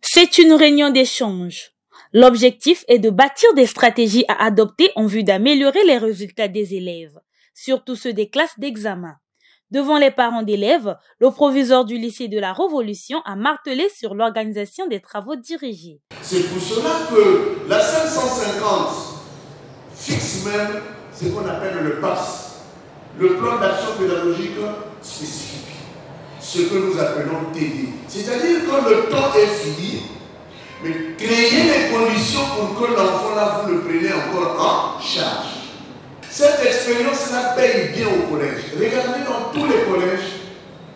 C'est une réunion d'échange. L'objectif est de bâtir des stratégies à adopter en vue d'améliorer les résultats des élèves, surtout ceux des classes d'examen. Devant les parents d'élèves, le proviseur du lycée de la Révolution a martelé sur l'organisation des travaux dirigés. C'est pour cela que la 550 fixe même ce qu'on appelle le PAS, le plan d'action pédagogique spécifique. Ce que nous appelons TD. C'est-à-dire que le temps est fini, mais créer les conditions pour que l'enfant là, vous le preniez encore en charge. Cette expérience-là paye bien au collège. Regardez dans tous les collèges,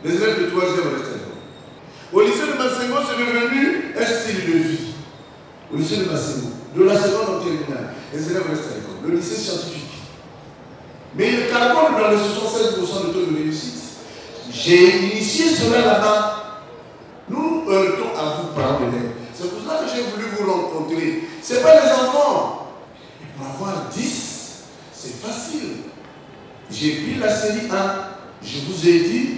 les élèves de 3e restent. Au lycée de Massengo, c'est devenu un style de vie. Au lycée de Massengo, de la seconde au terminale, les élèves restent à l'école. Le lycée scientifique. Mais le carbone dans les 76% de taux de réussite. J'ai initié cela là-bas. Nous heurtons à vous parler. C'est pour cela que j'ai voulu vous rencontrer. Ce n'est pas les enfants. Et pour avoir 10, c'est facile. J'ai pris la série 1. Je vous ai dit,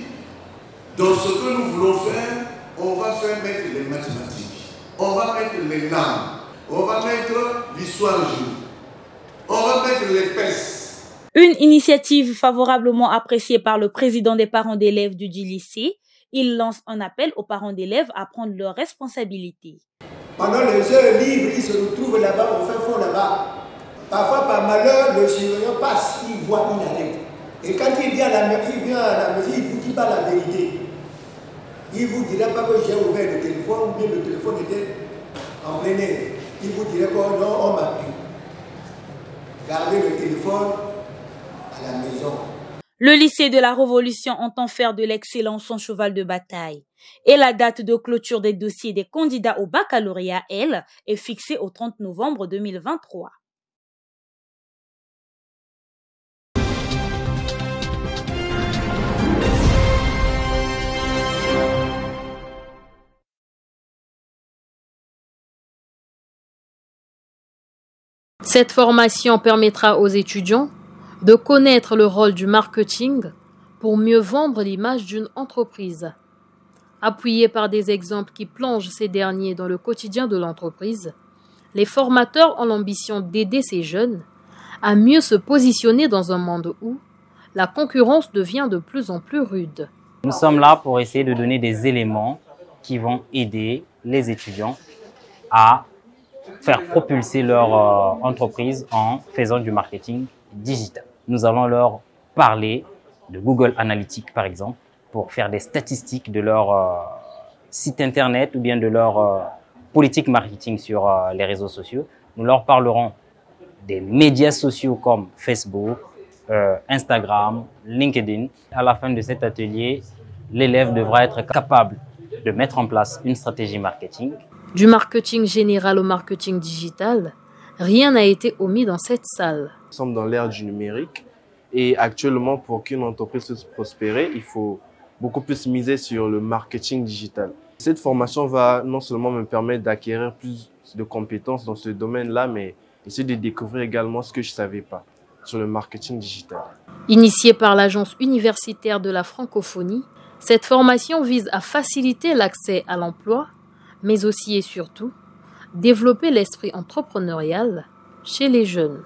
dans ce que nous voulons faire, on va faire mettre les mathématiques. On va mettre les langues. On va mettre l'histoire géo. On va mettre les PES. Une initiative favorablement appréciée par le président des parents d'élèves du dit lycée. Il lance un appel aux parents d'élèves à prendre leurs responsabilités. Pendant les heures libres, ils se retrouvent là-bas, on fait fond là-bas. Parfois, par malheur, le surveillant passe, il voit une alerte. Et quand il vient à la maison, il ne vous dit pas la vérité. Il ne vous dira pas que j'ai ouvert le téléphone ou bien le téléphone était en plein air. Il vous dirait que non, on m'a pris. Gardez le téléphone à la maison. Le lycée de la Révolution entend faire de l'excellence son cheval de bataille. Et la date de clôture des dossiers des candidats au baccalauréat, elle, est fixée au 30 novembre 2023. Cette formation permettra aux étudiants de connaître le rôle du marketing pour mieux vendre l'image d'une entreprise. Appuyés par des exemples qui plongent ces derniers dans le quotidien de l'entreprise, les formateurs ont l'ambition d'aider ces jeunes à mieux se positionner dans un monde où la concurrence devient de plus en plus rude. Nous sommes là pour essayer de donner des éléments qui vont aider les étudiants à faire propulser leur entreprise en faisant du marketing digital. Nous allons leur parler de Google Analytics, par exemple, pour faire des statistiques de leur site internet ou bien de leur politique marketing sur les réseaux sociaux. Nous leur parlerons des médias sociaux comme Facebook, Instagram, LinkedIn. À la fin de cet atelier, l'élève devra être capable de mettre en place une stratégie marketing. Du marketing général au marketing digital, rien n'a été omis dans cette salle. Nous sommes dans l'ère du numérique et actuellement, pour qu'une entreprise puisse prospérer, il faut beaucoup plus miser sur le marketing digital. Cette formation va non seulement me permettre d'acquérir plus de compétences dans ce domaine-là, mais essayer de découvrir également ce que je ne savais pas sur le marketing digital. Initiée par l'Agence universitaire de la francophonie, cette formation vise à faciliter l'accès à l'emploi, mais aussi et surtout, développer l'esprit entrepreneurial chez les jeunes.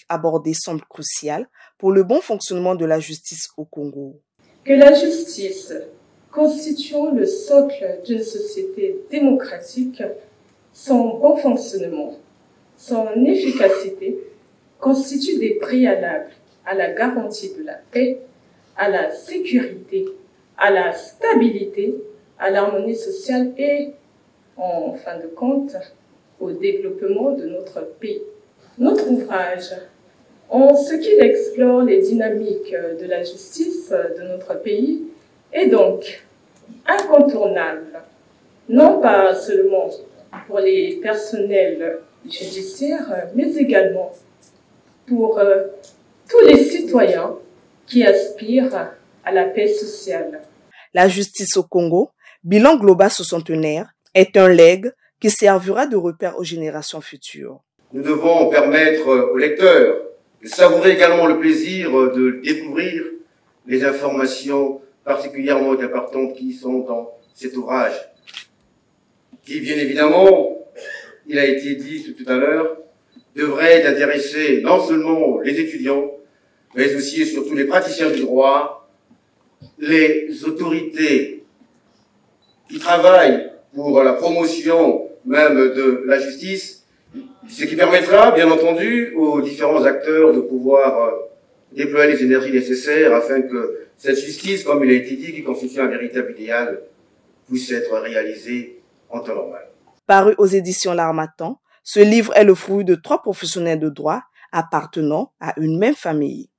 Abordées semble crucial pour le bon fonctionnement de la justice au Congo. Que la justice, constituant le socle d'une société démocratique, son bon fonctionnement, son efficacité constituent des préalables à la garantie de la paix, à la sécurité, à la stabilité, à l'harmonie sociale et, en fin de compte, au développement de notre pays. Notre ouvrage, en ce qu'il explore les dynamiques de la justice de notre pays, est donc incontournable, non pas seulement pour les personnels judiciaires, mais également pour tous les citoyens qui aspirent à la paix sociale. La justice au Congo, bilan global soixantenaire, est un legs qui servira de repère aux générations futures. Nous devons permettre aux lecteurs de savourer également le plaisir de découvrir les informations particulièrement importantes qui sont dans cet ouvrage, qui bien évidemment, il a été dit tout à l'heure, devrait intéresser non seulement les étudiants, mais aussi et surtout les praticiens du droit, les autorités qui travaillent pour la promotion même de la justice, ce qui permettra, bien entendu, aux différents acteurs de pouvoir déployer les énergies nécessaires afin que cette justice, comme il a été dit, qui constitue un véritable idéal, puisse être réalisée en temps normal. Paru aux éditions L'Harmattan, ce livre est le fruit de 3 professionnels de droit appartenant à une même famille.